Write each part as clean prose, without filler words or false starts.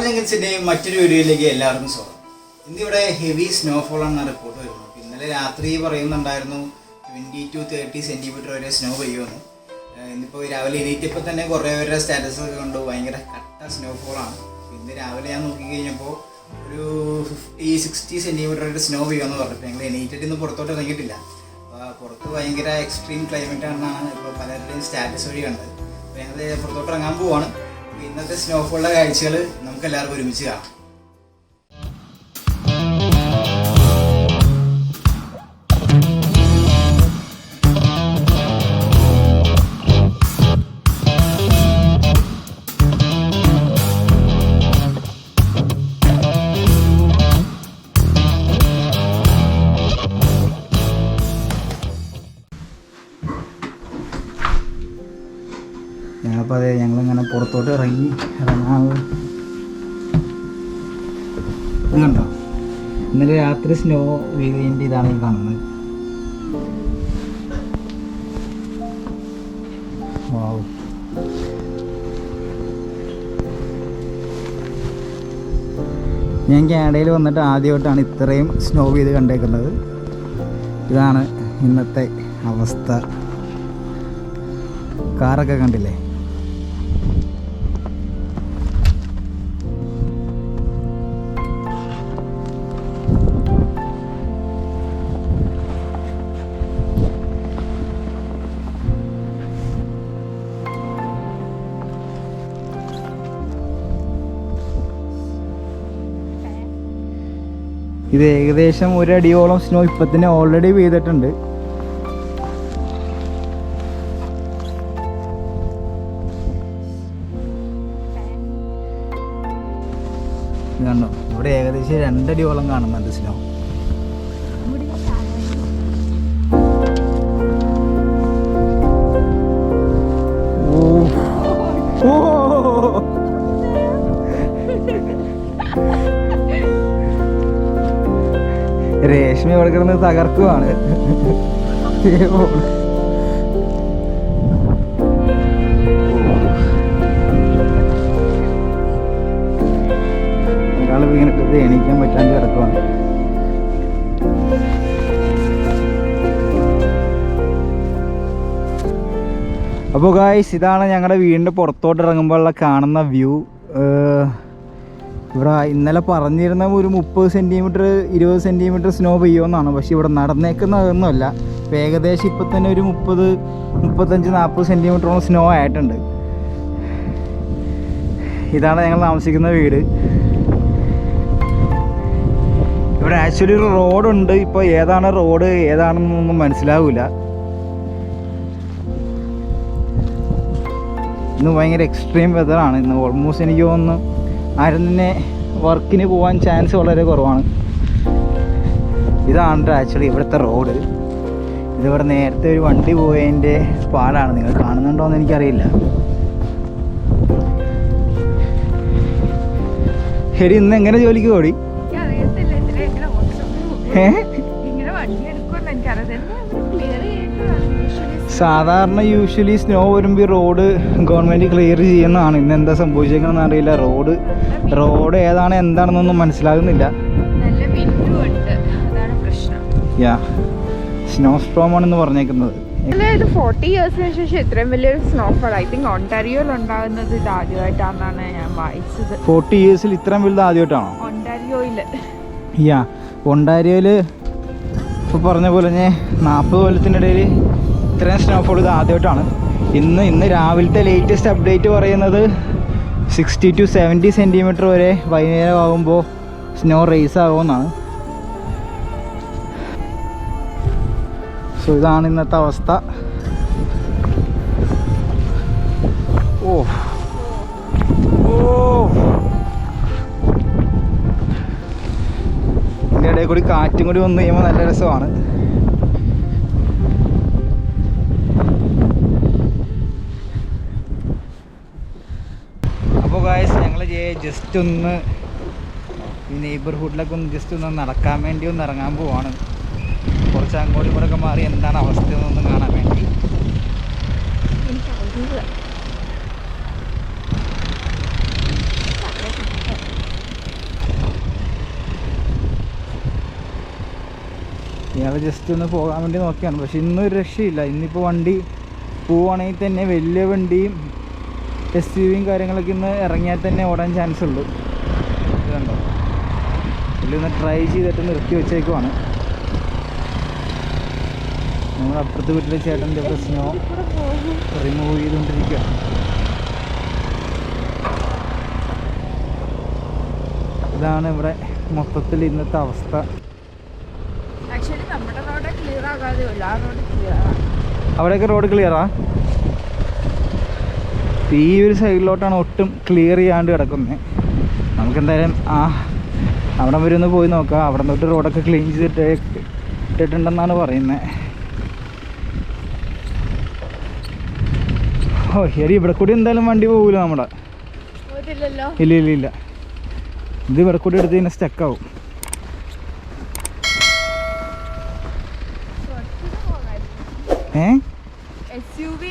ട്രാവലിംഗിൻ്റെ മറ്റൊരു വീഡിയോയിലേക്ക് എല്ലാവർക്കും സ്വാഗതം. ഇന്നിവിടെ ഹെവി സ്നോഫോൾ ആണ് റിപ്പോർട്ട് വരുന്നത്. ഇന്നലെ രാത്രി പറയുന്നുണ്ടായിരുന്നു 20 to 30 സെൻറ്റിമീറ്റർ വരെ സ്നോ പെയ്യുമെന്ന്. ഇന്നിപ്പോൾ രാവിലെ എണീറ്റപ്പോൾ തന്നെ കുറേ പേരുടെ സ്റ്റാറ്റസ് ഒക്കെ കൊണ്ട് ഭയങ്കര കട്ട സ്നോഫോളാണ്. ഇന്ന് രാവിലെ ഞാൻ നോക്കിക്കഴിഞ്ഞപ്പോൾ ഒരു 50-60 സെൻറ്റിമീറ്റർ വരെ സ്നോ പെയ്യുമെന്ന് പറഞ്ഞപ്പോൾ ഞങ്ങൾ എണീറ്റിട്ട് ഇന്ന് പുറത്തോട്ട് ഇറങ്ങിയിട്ടില്ല. അപ്പോൾ പുറത്ത് ഭയങ്കര എക്സ്ട്രീം ക്ലൈമറ്റ് ആണെന്നാണ് ഇപ്പോൾ പലരുടെയും സ്റ്റാറ്റസ് വഴി കണ്ടത്. അപ്പോൾ ഞങ്ങൾ പുറത്തോട്ട് ഇറങ്ങാൻ പോവാണ്. ഇന്നത്തെ സ്നോഫോളിൻ്റെ കാഴ്ചകൾ നമുക്ക് എല്ലാവർക്കും ഒരുമിച്ച് കാണാം. അപ്പോൾ അതെ ഞങ്ങളിങ്ങനെ പുറത്തോട്ട് ഇറങ്ങാൻ ഇതുണ്ടോ, ഇന്നലെ രാത്രി സ്നോ വീഴിൻ്റെ ഇതാണ് ഈ കാണുന്നത്. വാവ്, ഞാൻ കാനഡയിൽ വന്നിട്ട് ആദ്യമായിട്ടാണ് ഇത്രയും സ്നോ വീത് കണ്ടേക്കുന്നത്. ഇതാണ് ഇന്നത്തെ അവസ്ഥ. കാറൊക്കെ കണ്ടില്ലേ? ഇത് ഏകദേശം 1 അടിയോളം സ്നോ ഇപ്പം തന്നെ ഓൾറെഡി പെയ്തിട്ടുണ്ട്. കണ്ടോ, ഇവിടെ ഏകദേശം 2 അടിയോളം കാണുന്നുണ്ട് സ്നോ. രേഷ്മ ഇവിടെ കിടന്ന് തകർക്കുവാണ്. ഒരാൾ വീണിട്ട് എണീക്കാൻ പറ്റാണ്ട് കിടക്കുവാണ്. അപ്പോൾ ഗായ്സ്, ഇതാണ് ഞങ്ങളുടെ വീടിൻ്റെ പുറത്തോട്ട് ഇറങ്ങുമ്പോഴുള്ള കാണുന്ന വ്യൂ. ഇവിടെ ഇന്നലെ പറഞ്ഞിരുന്ന ഒരു 30 സെൻറ്റിമീറ്റർ 20 സെൻറ്റിമീറ്റർ സ്നോ പെയ്യുമെന്നാണ്. പക്ഷേ ഇവിടെ നടന്നേക്കുന്നതൊന്നുമല്ല. ഇപ്പോൾ ഏകദേശം ഇപ്പം തന്നെ ഒരു 30-35-40 സെൻറ്റിമീറ്ററോളം സ്നോ ആയിട്ടുണ്ട്. ഇതാണ് ഞങ്ങൾ താമസിക്കുന്ന വീട്. ഇവിടെ ആക്ച്വലി ഒരു റോഡുണ്ട്. ഇപ്പോൾ ഏതാണ് റോഡ് ഏതാണെന്നൊന്നും മനസ്സിലാവില്ല. ഇന്ന് ഭയങ്കര എക്സ്ട്രീം വെതറാണ്. ഇന്ന് ഓൾമോസ്റ്റ് എനിക്ക് തോന്നുന്നു ആരും തന്നെ വർക്കിന് പോകാൻ ചാൻസ് വളരെ കുറവാണ്. ഇതാണ് ആക്ച്വലി ഇവിടുത്തെ റോഡ്. ഇതിവിടെ നേരത്തെ ഒരു വണ്ടി പോയതിൻ്റെ പാടാണ്. നിങ്ങൾ കാണുന്നുണ്ടോയെന്ന് എനിക്കറിയില്ല. ശരി, ഇന്ന് എങ്ങനെ ജോലിക്ക് ഓടി? സാധാരണ യൂഷ്വലി സ്നോ വരുമ്പോൾ റോഡ് ഗവൺമെൻറ് ക്ലിയർ ചെയ്യുന്നതാണ്. ഇന്ന് എന്താ സംഭവിച്ചേക്കണമെന്ന് അറിയില്ല. റോഡ് ഏതാണ് എന്താണെന്നൊന്നും മനസ്സിലാകുന്നില്ല. യാ, സ്നോ സ്റ്റോം ആണെന്ന് പറഞ്ഞേക്കുന്നത്. 40 ഇയേഴ്സിന് ശേഷം ഇത്രയും വലിയൊരു സ്നോഫോൾ ഐ തിങ്ക് ഒണ്ടാരിയോയിൽ ഉണ്ടാകുന്നത് ഇത് ആദ്യമായിട്ടാണെന്നാണ് ഞാൻ വായിച്ചത്. 40 ഇയേഴ്സിൽ ഇത്രയും വലുത് ആദ്യമായിട്ടാണോ? ഒണ്ടാരിയോയിൽ. യാ, ഒണ്ടാരിയോയിൽ ഇപ്പോൾ പറഞ്ഞ പോലെ ഞാൻ 40 കൊല്ലത്തിനിടയിൽ ഇത്രയും സ്നോഫോൾ ഇത് ആദ്യമായിട്ടാണ്. ഇന്ന് രാവിലത്തെ ലേറ്റസ്റ്റ് അപ്ഡേറ്റ് പറയുന്നത് 60 to 70 സെൻറ്റിമീറ്റർ വരെ വൈകുന്നേരം ആകുമ്പോൾ സ്നോ റേസ് ആകുമെന്നാണ്. സോ ഇതാണ് ഇന്നത്തെ അവസ്ഥ. ഓ ഇതിൻ്റെ ഇടയിൽ കൂടി കാറ്റും കൂടി വന്നു കഴിയുമ്പോൾ നല്ല രസമാണ്. അപ്പോൾ ഗായ്സ്, ഞങ്ങൾ ജസ്റ്റ് ഒന്ന് ഈ നെയ്ബർഹുഡിലൊക്കെ ഒന്ന് ജസ്റ്റ് ഒന്ന് നടക്കാൻ വേണ്ടി ഒന്ന് ഇറങ്ങാൻ പോവാണ്. കുറച്ച് അങ്ങോട്ടും ഇങ്ങോട്ടൊക്കെ മാറി എന്താണ് അവസ്ഥ എന്നൊന്ന് കാണാൻ വേണ്ടി. ഇയാൾ ജസ്റ്റ് ഒന്ന് പോകാൻ വേണ്ടി നോക്കിയാണ്. പക്ഷെ ഇന്നൊരു രക്ഷയില്ല. ഇന്നിപ്പോൾ വണ്ടി പോവുകയാണെങ്കിൽ തന്നെ വലിയ വണ്ടിയും SUV കാര്യങ്ങളൊക്കെ ഇന്ന് ഇറങ്ങിയാൽ തന്നെ ഓടാൻ ചാൻസ് ഉള്ളൂ. ഇതുണ്ടോ, ഇതിലൊന്ന് ട്രൈ ചെയ്തിട്ട് നിർത്തി വെച്ചേക്കുവാണ്. നമ്മൾ അപ്പുറത്ത് വീട്ടിലെ ചേട്ടൻ്റെ ഇവിടെ സ്നോ റിമൂവ് ചെയ്തുകൊണ്ടിരിക്കുക. ഇതാണ് ഇവിടെ മൊത്തത്തിൽ ഇന്നത്തെ അവസ്ഥ. അവിടെയൊക്കെ റോഡ് ക്ലിയറാ. ഈ ഒരു സൈഡിലോട്ടാണ് ഒട്ടും ക്ലിയർ ചെയ്യാണ്ട് കിടക്കുന്നത്. നമുക്കെന്തായാലും അവിടെ വരെ ഒന്ന് പോയി നോക്കാം. അവിടെ തൊട്ട് റോഡൊക്കെ ക്ലീൻ ഇട്ടിട്ടുണ്ടെന്നാണ് പറയുന്നത്. ഓ ശരി, ഇവിടെ കൂടി എന്തായാലും വണ്ടി പോകില്ല നമ്മുടെ. ഇല്ല ഇല്ല ഇല്ല, ഇത് ഇവിടെ കൂടി എടുത്ത് കഴിഞ്ഞാൽ സ്റ്റക്കാവും. SUV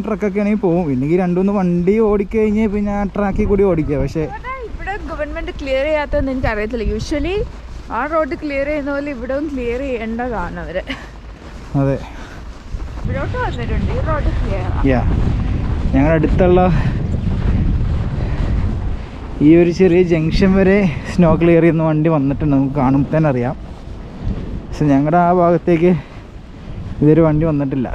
ട്രക്കൊക്കെ ആണെങ്കിൽ പോകും. ഇല്ലെങ്കിൽ 2-3 വണ്ടി ഓടിക്കഴിഞ്ഞ് പിന്നെ ആ ട്രാക്കിൽ കൂടി ഓടിക്കുക. പക്ഷേ ഇവിടെ ഗവൺമെന്റ് ക്ലിയർ ചെയ്യാത്തതെന്ന് എനിക്ക് അറിയത്തില്ല. യൂഷ്വലി ആ റോഡ് ക്ലിയർ ചെയ്യുന്ന പോലെ ഇവിടെ ക്ലിയർ ചെയ്യേണ്ടതാണ് അവര്. അതെ, ഇവിടോട്ട് വന്നിട്ടുണ്ട്. ഈ റോഡ് ക്ലിയർ. ഞങ്ങളുടെ അടുത്തുള്ള ഈ ഒരു ചെറിയ ജംഗ്ഷൻ വരെ സ്നോ ക്ലിയർ ചെയ്യുന്ന വണ്ടി വന്നിട്ടുണ്ട്. നമുക്ക് കാണുമ്പോൾ തന്നെ അറിയാം. പക്ഷെ ഞങ്ങളുടെ ആ ഭാഗത്തേക്ക് ഇതൊരു വണ്ടി വന്നിട്ടില്ല.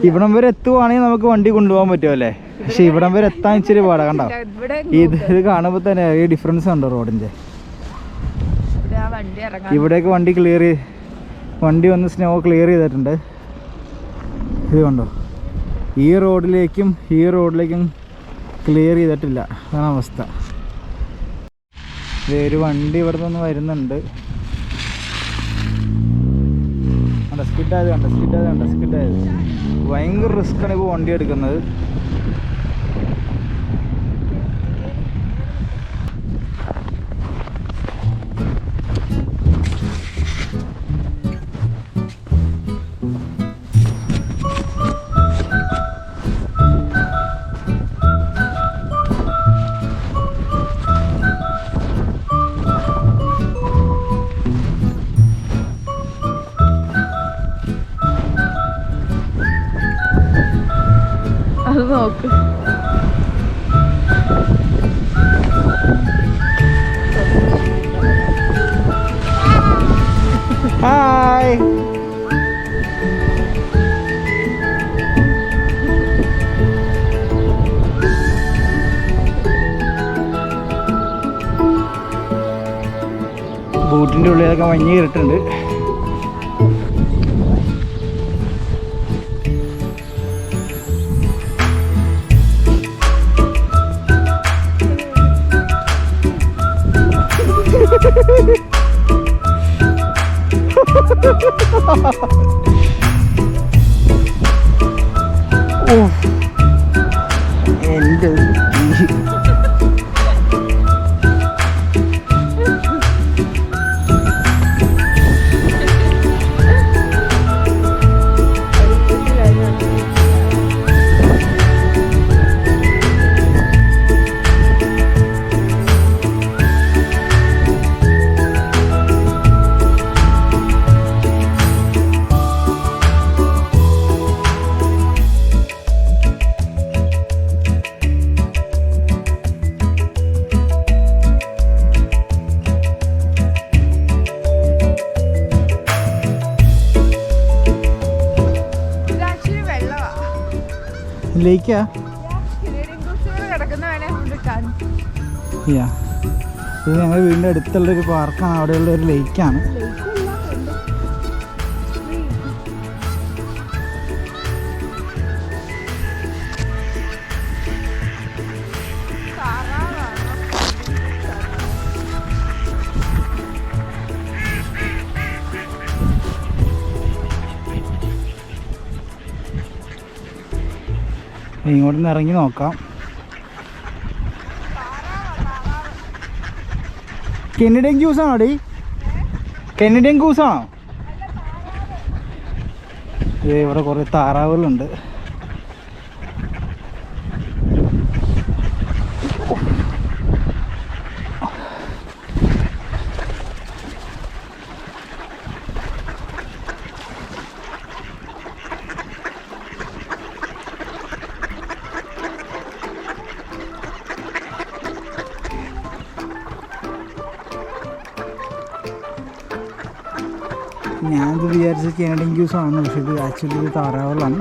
ഇവിടം വരെ എത്തുവാണെങ്കിൽ നമുക്ക് വണ്ടി കൊണ്ടുപോകാൻ പറ്റുമല്ലേ? പക്ഷെ ഇവിടം വരെ എത്താൻ ഇച്ചിരി പാടാ. കണ്ടോ, ഇത് കാണുമ്പോൾ തന്നെ ഈ ഡിഫറൻസ് ഉണ്ടോ റോഡിന്റെ? ഇവിടേക്ക് വണ്ടി വന്ന് സ്നോ ക്ലിയർ ചെയ്തിട്ടുണ്ട്. ഇത് കണ്ടോ, ഈ റോഡിലേക്കും ക്ലിയർ ചെയ്തിട്ടില്ല. അതാണ് അവസ്ഥ. ഒരു വണ്ടി ഇവിടെ നിന്ന് വരുന്നുണ്ട്. സ്കിഡായത് ഭയങ്കര റിസ്ക്കാണ് ഇപ്പോൾ വണ്ടി എടുക്കുന്നത്. അത് നോക്ക്. ഹായ്, ബോട്ടിൻ്റെ ഉള്ളിലൊക്കെ മഞ്ഞ് കയറിയിട്ടുണ്ട്. എൻ്റെ ലേക്കാ? ഇത് ഞങ്ങളുടെ വീടിൻ്റെ അടുത്തുള്ളൊരു പാർക്കാണ്. അവിടെയുള്ള ഒരു ലേക്കാണ്. ഇങ്ങോട്ട് നിന്ന് ഇറങ്ങി നോക്കാം. കനഡിയൻ ജ്യൂസാണോ ഡി? കനഡിയൻ ഗൂസാണോ? ഇവിടെ കുറേ താറാവുകളുണ്ട്. ഞാനിത് വിചാരിച്ച കാനഡിയൻ ഗ്യൂസ് ആണ്, പക്ഷെ ഇത് ആക്ച്വലി ഇത് താറാവുകളാണ്.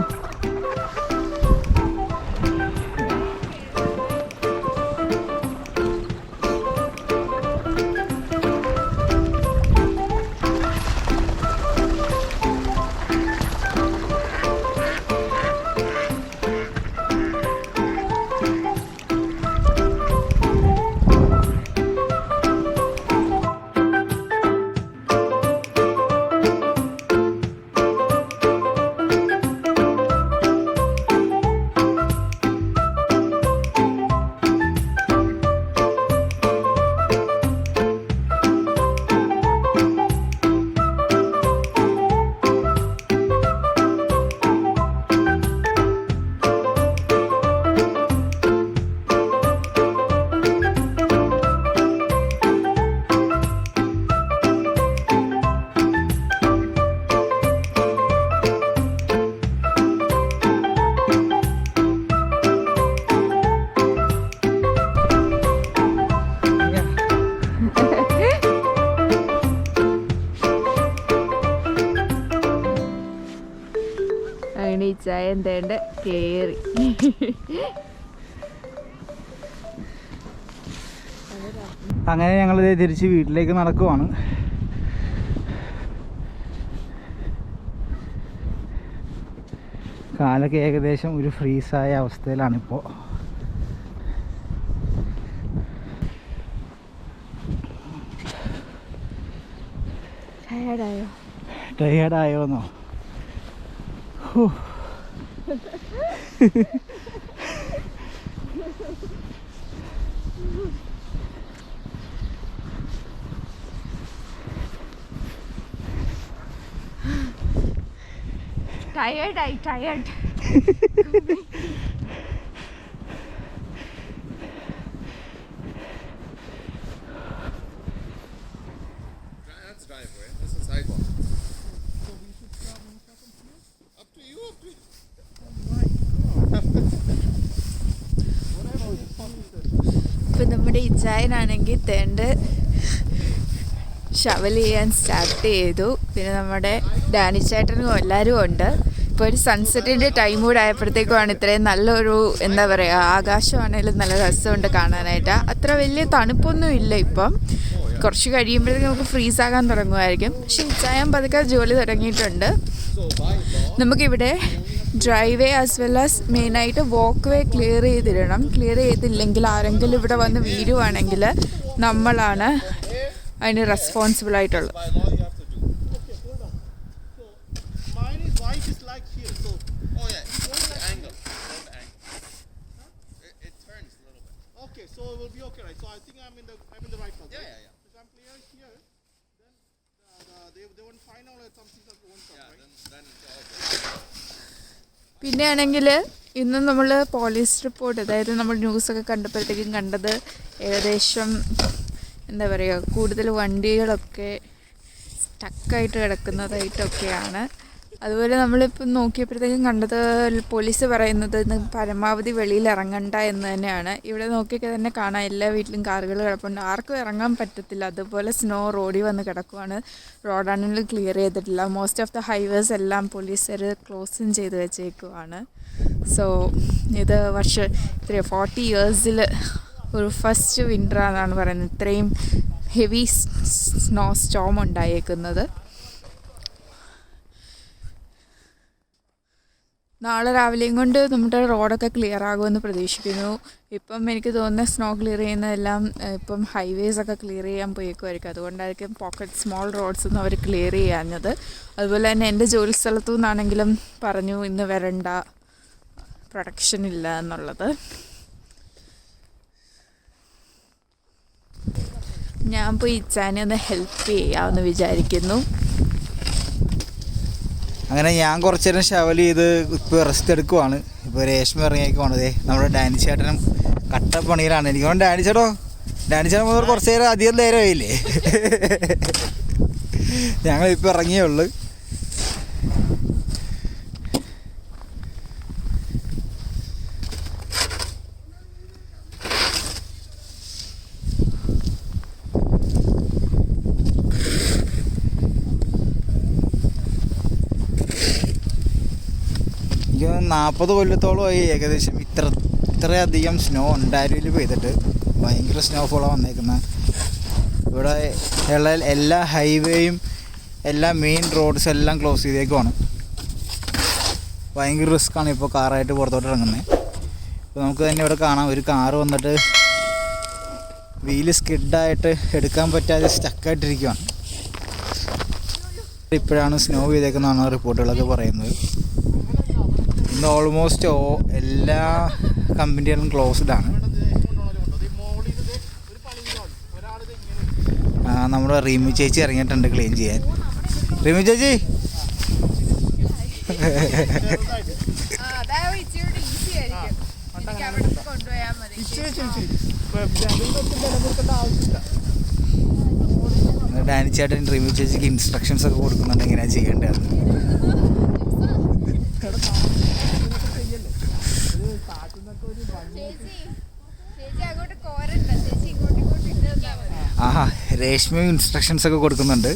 ചായ എന്തേണ്ട കേറി. അങ്ങനെ ഞങ്ങളിത് തിരിച്ച് വീട്ടിലേക്ക് നടക്കുവാണ്. കാലൊക്കെ ഏകദേശം ഒരു ഫ്രീസായ അവസ്ഥയിലാണിപ്പോൾ. ടയേർഡായോന്നോ? Tired. That's driveway. This is sidewalk. So we should start in second here? Up to you. Oh my God. Whatever this puppy says. ഇപ്പം നമ്മുടെ ഇച്ചായനാണെങ്കിൽ തേണ്ട് ഷവൽ ചെയ്യാൻ സ്റ്റാർട്ട് ചെയ്തു. പിന്നെ നമ്മുടെ ഡാനിച്ചേട്ടനും എല്ലാവരും ഉണ്ട്. ഇപ്പോൾ ഒരു സൺസെറ്റിൻ്റെ ടൈം കൂടെ ആയപ്പോഴത്തേക്കുമാണ് ഇത്രയും നല്ലൊരു എന്താ പറയുക, ആകാശമാണെങ്കിലും നല്ല രസമുണ്ട് കാണാനായിട്ട്. അത്ര വലിയ തണുപ്പൊന്നും ഇല്ല ഇപ്പം. കുറച്ച് കഴിയുമ്പോഴത്തേക്കും നമുക്ക് ഫ്രീസ് ആകാൻ തുടങ്ങുമായിരിക്കും. പക്ഷെ ഇച്ചായം പതുക്കെ ജോലി തുടങ്ങിയിട്ടുണ്ട്. നമുക്കിവിടെ ഡ്രൈവ് വേ ആസ് വെൽ ആസ് മെയിനായിട്ട് വാക്ക് വേ ക്ലിയർ ചെയ്തിടണം. ക്ലിയർ ചെയ്തില്ലെങ്കിൽ ആരെങ്കിലും ഇവിടെ വന്ന് വീഴുവാണെങ്കിൽ നമ്മളാണ് അതിന് റെസ്പോൺസിബിൾ ആയിട്ടുള്ളത്. പിന്നെ ആണെങ്കിൽ ഇന്ന് നമ്മൾ പോലീസ് റിപ്പോർട്ട്, അതായത് നമ്മൾ ന്യൂസൊക്കെ കണ്ടപ്പോഴത്തേക്കും കണ്ടത് ഏകദേശം എന്താ പറയുക, കൂടുതൽ വണ്ടികളൊക്കെ സ്റ്റക്കായിട്ട് കിടക്കുന്നതായിട്ടൊക്കെയാണ്. അതുപോലെ നമ്മളിപ്പം നോക്കിയപ്പോഴത്തേക്കും കണ്ടത് പോലീസ് പറയുന്നത് ഇന്ന് പരമാവധി വെളിയിൽ ഇറങ്ങണ്ട എന്ന് തന്നെയാണ്. ഇവിടെ നോക്കിയൊക്കെ തന്നെ കാണാം, എല്ലാ വീട്ടിലും കാറുകൾ കിടപ്പുണ്ട്, ആർക്കും ഇറങ്ങാൻ പറ്റത്തില്ല. അതുപോലെ സ്നോ റോഡിൽ വന്ന് കിടക്കുവാണ്. റോഡാണെങ്കിലും ക്ലിയർ ചെയ്തിട്ടില്ല. മോസ്റ്റ് ഓഫ് ദ ഹൈവേസ് എല്ലാം പോലീസുകാർ ക്ലോസും ചെയ്ത് വെച്ചേക്കുവാണ്. സോ ഇത് 40 ഇയേഴ്സിൽ ഒരു ഫസ്റ്റ് വിൻ്ററാണെന്നാണ് പറയുന്നത് ഇത്രയും ഹെവി സ്നോ സ്റ്റോം ഉണ്ടായേക്കുന്നത്. നാളെ രാവിലെയും കൊണ്ട് നമ്മുടെ റോഡൊക്കെ ക്ലിയർ ആകുമെന്ന് പ്രതീക്ഷിക്കുന്നു. ഇപ്പം എനിക്ക് തോന്നുന്നത് സ്നോ ക്ലിയർ ചെയ്യുന്നതെല്ലാം ഇപ്പം ഹൈവേസൊക്കെ ക്ലിയർ ചെയ്യാൻ പോയേക്കുമായിരിക്കും. അതുകൊണ്ടായിരിക്കും സ്മോൾ റോഡ്സ് ഒന്നും അവർ ക്ലിയർ ചെയ്യാഞ്ഞത്. അതുപോലെ തന്നെ എൻ്റെ ജോലി സ്ഥലത്തു നിന്നാണെങ്കിലും പറഞ്ഞു ഇന്ന് വരണ്ട, പ്രൊട്ടക്ഷൻ ഇല്ല എന്നുള്ളത്. ഞാൻ പോയി ഇച്ചാനെ ഒന്ന് ഹെൽപ്പ് ചെയ്യാമെന്ന് വിചാരിക്കുന്നു. അങ്ങനെ ഞാൻ കുറച്ച് നേരം ഷവൽ ചെയ്ത് ഇപ്പോൾ റെസ്റ്റ് എടുക്കുവാണ്. ഇപ്പോൾ രേഷ്മ ഇറങ്ങിയേക്കുവാണതേ. നമ്മുടെ ഡാനിച്ചേട്ടനും കട്ടപ്പണിയിലാണ്. എനിക്ക് തോന്നുന്നു ഡാനിച്ചേട്ടൻ മുതൽ കുറച്ച് നേരം അധികം നേരമായില്ലേ. ഞങ്ങളിപ്പോൾ ഇറങ്ങിയേ ഉള്ളു. 40 കൊല്ലത്തോളമായി ഏകദേശം ഇത്രയധികം സ്നോ ഒണ്ടാരിയിൽ പെയ്തിട്ട്. ഭയങ്കര സ്നോഫോളാണ് വന്നേക്കുന്നത്. ഇവിടെ ഉള്ള എല്ലാ ഹൈവേയും എല്ലാ മെയിൻ റോഡ്സ് എല്ലാം ക്ലോസ് ചെയ്തേക്കുവാണ്. ഭയങ്കര റിസ്ക്കാണ് ഇപ്പോൾ കാറായിട്ട് പുറത്തോട്ട് ഇറങ്ങുന്നത്. ഇപ്പോൾ നമുക്ക് തന്നെ ഇവിടെ കാണാം, ഒരു കാറ് വന്നിട്ട് വീല് സ്കിഡായിട്ട് എടുക്കാൻ പറ്റാതെ സ്റ്റക്കായിട്ടിരിക്കുകയാണ്. ഇപ്പോഴാണ് സ്നോ ചെയ്തേക്കുന്നതാണ് റിപ്പോർട്ടുകളൊക്കെ പറയുന്നത്. ഇന്ന് ഓൾമോസ്റ്റ് എല്ലാ കമ്പനികളും ക്ലോസ്ഡ് ആണ്. നമ്മുടെ റീമു ചേച്ചി ഇറങ്ങിയിട്ടുണ്ട് ക്ലീൻ ചെയ്യാൻ. റീമു ചേച്ചി ഡാനി ചേട്ടൻ റീമു ചേച്ചിക്ക് ഇൻസ്ട്രക്ഷൻസ് ഒക്കെ കൊടുക്കുന്നുണ്ട് എങ്ങനെയാണ് ചെയ്യേണ്ടത്. ആഹാ, രേഷ്മയും ഇൻസ്ട്രക്ഷൻസ് ഒക്കെ കൊടുക്കുന്നുണ്ട്.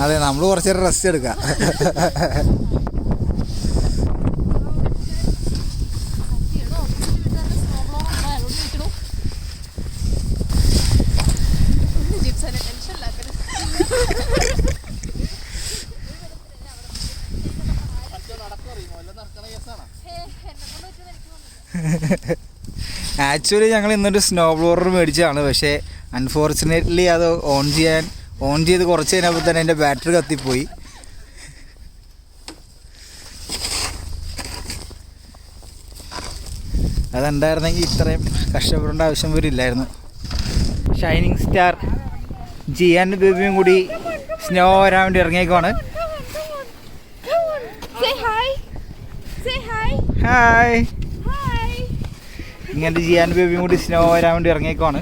അതെ, നമ്മൾ കുറച്ച് നേരം റെസ്റ്റ് എടുക്കാം. ആക്ച്വലി ഞങ്ങൾ ഇന്നൊരു സ്നോ ബ്ലോവർ മേടിച്ചതാണ്. പക്ഷേ അൺഫോർച്ചുനേറ്റ്ലി അത് ഓൺ ചെയ്ത് കുറച്ച് കഴിഞ്ഞപ്പോൾ തന്നെ എൻ്റെ ബാറ്ററി കത്തിപ്പോയി. അതുണ്ടായിരുന്നെങ്കിൽ ഇത്രയും കഷ്ടപ്പെടേണ്ട ആവശ്യം വരില്ലായിരുന്നു. ഷൈനിങ് സ്റ്റാർ ജിയാൻ്റെ ബേബിയും കൂടി സ്നോ വരാൻ വേണ്ടി ഇറങ്ങിയേക്കുവാണ്. ഹായ്. ഇങ്ങനത്തെ ജിയാൻ ബേബിയും കൂടി സ്നോ വരാൻ വേണ്ടി ഇറങ്ങിയേക്കുവാണ്.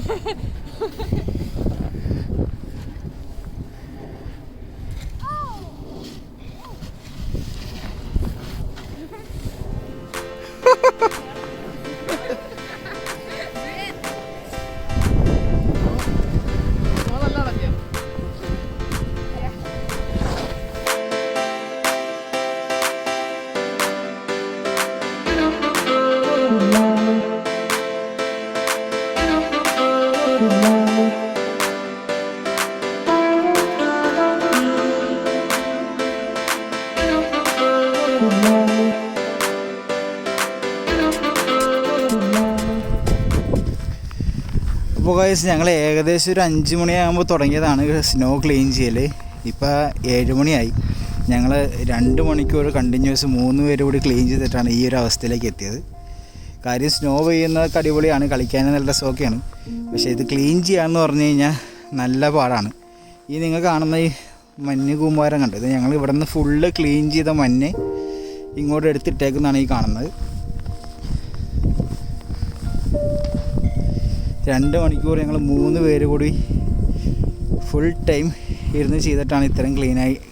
അപ്പോൾ ഗൈസ്, ഞങ്ങൾ ഏകദേശം ഒരു 5 മണിയാകുമ്പോൾ തുടങ്ങിയതാണ് സ്നോ ക്ലീൻ ചെയ്യൽ. ഇപ്പോൾ 7 മണിയായി. ഞങ്ങൾ 2 മണിക്കൂർ കണ്ടിന്യൂസ് 3 പേര് കൂടി ക്ലീൻ ചെയ്തിട്ടാണ് ഈ ഒരു അവസ്ഥയിലേക്ക് എത്തിയത്. കാര്യം സ്നോ പെയ്യുന്നതൊക്കെ അടിപൊളിയാണ്, കളിക്കാനും നല്ല രസമൊക്കെയാണ്. പക്ഷേ ഇത് ക്ലീൻ ചെയ്യാമെന്ന് പറഞ്ഞു കഴിഞ്ഞാൽ നല്ല പാടാണ്. ഈ നിങ്ങൾ കാണുന്ന ഈ മഞ്ഞ് കൂമ്പാരം കണ്ടത്, ഇത് ഞങ്ങൾ ഇവിടെ നിന്ന് ഫുള്ള് ക്ലീൻ ചെയ്ത മഞ്ഞ് ഇങ്ങോട്ട് എടുത്തിട്ടേക്കുന്നതാണ് ഈ കാണുന്നത്. 2 മണിക്കൂർ ഞങ്ങൾ 3 പേര് കൂടി ഫുൾ ടൈം ഇരുന്ന് ചെയ്തിട്ടാണ് ഇത്രയും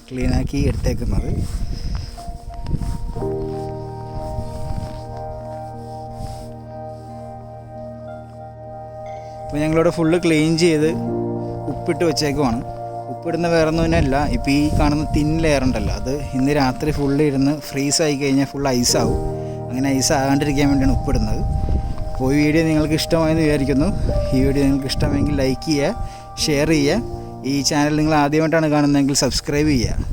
ക്ലീനാക്കി എടുത്തേക്കുന്നത്. അപ്പോൾ ഞങ്ങളിവിടെ ഫുള്ള് ക്ലീൻ ചെയ്ത് ഉപ്പിട്ട് വെച്ചേക്കുവാണ്. ഉപ്പിടുന്ന വേറെ ഒന്നുമല്ല, ഇപ്പോൾ ഈ കാണുന്ന തിൻ ലെയർ ഉണ്ടല്ലോ, അത് ഇന്ന് രാത്രി ഫുള്ള് ഇരുന്ന് ഫ്രീസായി കഴിഞ്ഞാൽ ഫുൾ ഐസാവും. അങ്ങനെ ഐസ് ആകാണ്ടിരിക്കാൻ വേണ്ടിയാണ് ഉപ്പിടുന്നത്. അപ്പോൾ ഈ വീഡിയോ നിങ്ങൾക്ക് ഇഷ്ടമായെന്ന് വിചാരിക്കുന്നു. ഈ വീഡിയോ നിങ്ങൾക്ക് ഇഷ്ടമെങ്കിൽ ലൈക്ക് ചെയ്യുക, ഷെയർ ചെയ്യുക. ഈ ചാനൽ നിങ്ങൾ ആദ്യമായിട്ടാണ് കാണുന്നതെങ്കിൽ സബ്സ്ക്രൈബ് ചെയ്യുക.